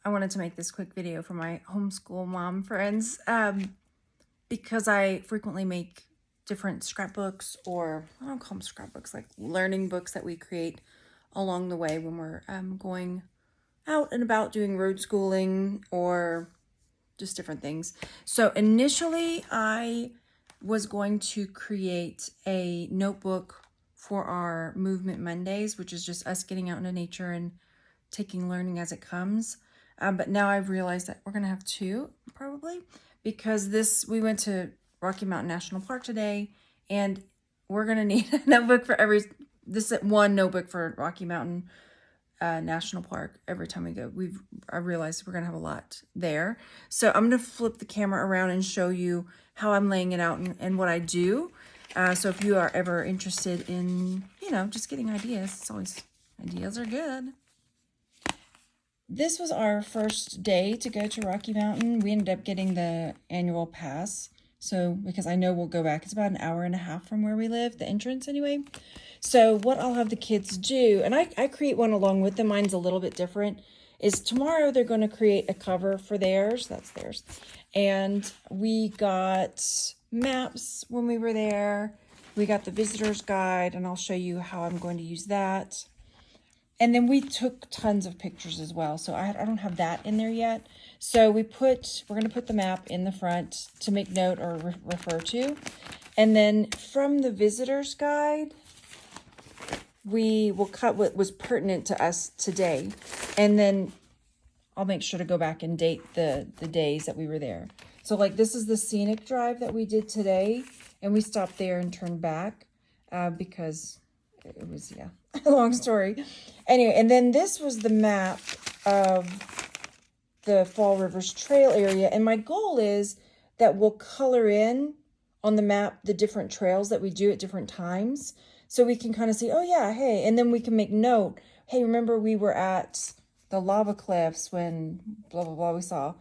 I wanted to make this quick video for my homeschool mom friends because I frequently make different scrapbooks, or I don't call them scrapbooks, like learning books that we create along the way when we're going out and about doing road schooling or just different things. So initially I was going to create a notebook for our Movement Mondays, which is just us getting out into nature and taking learning as it comes. But now I've realized that we're going to have two probably, because we went to Rocky Mountain National Park today, and we're going to need a notebook for one notebook for Rocky Mountain National Park every time we go. I realized we're going to have a lot there. So I'm going to flip the camera around and show you how I'm laying it out and what I do. So if you are ever interested in, just getting ideas, ideas are good. This was our first day to go to Rocky Mountain. We ended up getting the annual pass. So, because I know we'll go back, it's about an hour and a half from where we live, the entrance anyway. So what I'll have the kids do, and I create one along with them, mine's a little bit different, is tomorrow they're going to create a cover for theirs, that's theirs. And we got maps when we were there. We got the visitor's guide, and I'll show you how I'm going to use that. And then we took tons of pictures as well. So I don't have that in there yet. So we're going to put the map in the front to make note or refer to. And then from the visitor's guide, we will cut what was pertinent to us today. And then I'll make sure to go back and date the days that we were there. So like this is the scenic drive that we did today. And we stopped there and turned back because it was, a long story. Anyway, and then this was the map of the Fall Rivers Trail area. And my goal is that we'll color in on the map the different trails that we do at different times. So we can kind of see, oh yeah, hey. And then we can make note, hey, remember we were at the lava cliffs when blah, blah, blah we saw,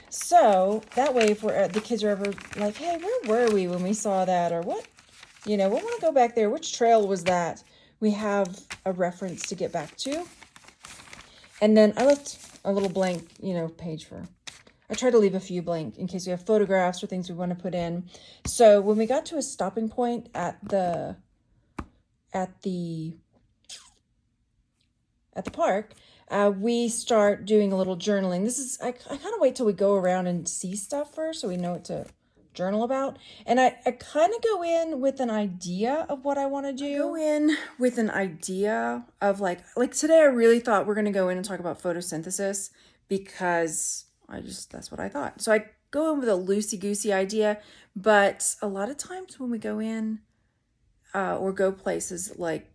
So that way if the kids are ever like, hey, where were we when we saw that, or what? We want to go back there. Which trail was that? We have a reference to get back to. And then I left a little blank, page I try to leave a few blank in case we have photographs or things we want to put in. So when we got to a stopping point at the park, we start doing a little journaling. I kind of wait till we go around and see stuff first so we know what to journal about. And I kind of go in with an idea of what I want to do. I go in with an idea of like today I really thought we're going to go in and talk about photosynthesis because that's what I thought. So I go in with a loosey-goosey idea, but a lot of times when we go in or go places, like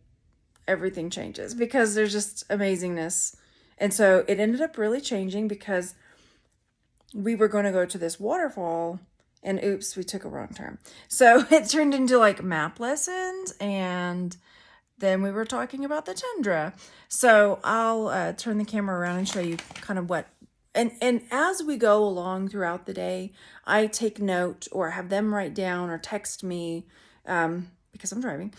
everything changes because there's just amazingness. And so it ended up really changing because we were going to go to this waterfall. And oops, we took a wrong turn. So it turned into like map lessons, and then we were talking about the tundra. So I'll turn the camera around and show you kind of what, and as we go along throughout the day, I take note or have them write down or text me, because I'm driving,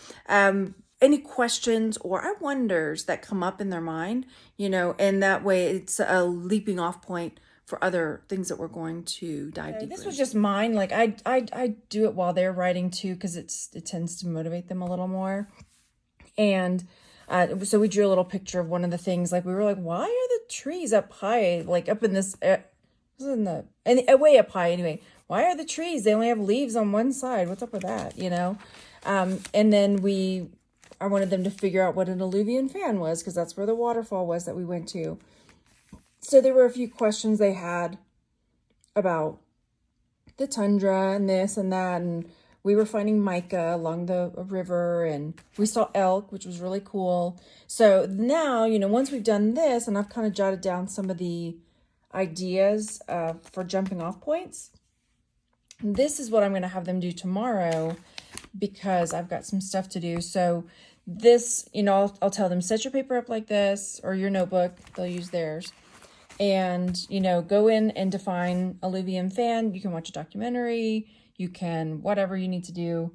any questions or wonders that come up in their mind, and that way it's a leaping off point for other things that we're going to dive deeper. This was just mine. Like I do it while they're writing too, because it tends to motivate them a little more. And so we drew a little picture of one of the things. Like we were like, why are the trees up high? Like up in this, way up high anyway. Why are the trees? They only have leaves on one side. What's up with that? And then I wanted them to figure out what an alluvium fan was, because that's where the waterfall was that we went to. So there were a few questions they had about the tundra and this and that. And we were finding mica along the river, and we saw elk, which was really cool. So now, once we've done this, and I've kind of jotted down some of the ideas for jumping off points, this is what I'm going to have them do tomorrow because I've got some stuff to do. So this, I'll tell them, set your paper up like this, or your notebook. They'll use theirs. And, go in and define alluvium fan. You can watch a documentary. You can, whatever you need to do,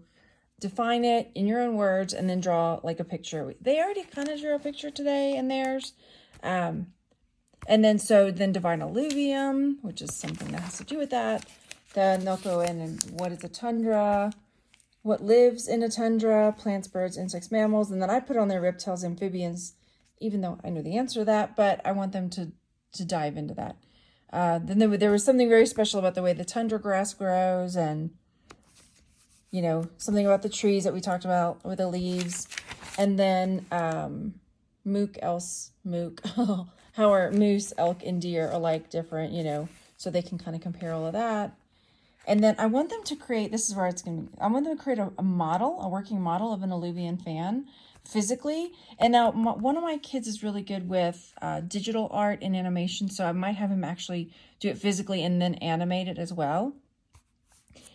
define it in your own words, and then draw like a picture. They already kind of drew a picture today in theirs. And then divine alluvium, which is something that has to do with that. Then they'll go in and what is a tundra, what lives in a tundra, plants, birds, insects, mammals. And then I put on their reptiles, amphibians, even though I know the answer to that, but I want them to dive into that. Then there was something very special about the way the tundra grass grows, and something about the trees that we talked about with the leaves. And then mook, how are moose, elk, and deer are like different, so they can kind of compare all of that. And then I want them to create, this is where it's going to be, I want them to create a working model of an alluvian fan physically. And now one of my kids is really good with digital art and animation, so I might have him actually do it physically and then animate it as well.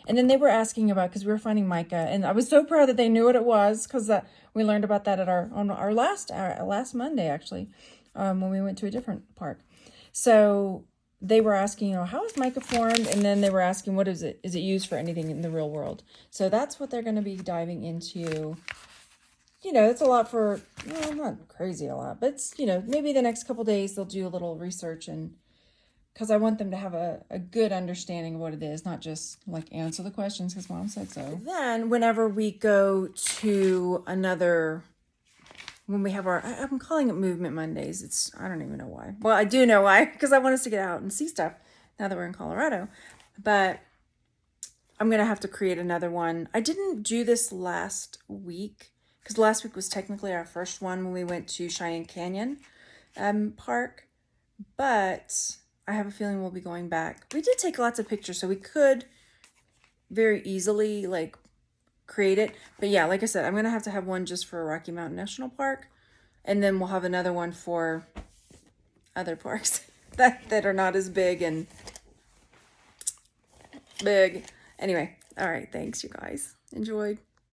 And then they were asking about, because we were finding mica, and I was so proud that they knew what it was, because we learned about that at our last Monday, actually, when we went to a different park. So they were asking, how is mica formed? And then they were asking, what is it? Is it used for anything in the real world? So that's what they're going to be diving into. It's a lot for, not crazy a lot, but it's, maybe the next couple days they'll do a little research, and because I want them to have a good understanding of what it is, not just like answer the questions because Mom said so. Then whenever we go to when we have I'm calling it Movement Mondays. I don't even know why. Well, I do know why, because I want us to get out and see stuff now that we're in Colorado. But I'm going to have to create another one. I didn't do this last week, because last week was technically our first one when we went to Cheyenne Canyon Park. But I have a feeling we'll be going back. We did take lots of pictures, so we could very easily create it. But yeah, like I said, I'm going to have one just for Rocky Mountain National Park. And then we'll have another one for other parks that are not as big and big. Anyway, all right. Thanks, you guys. Enjoyed.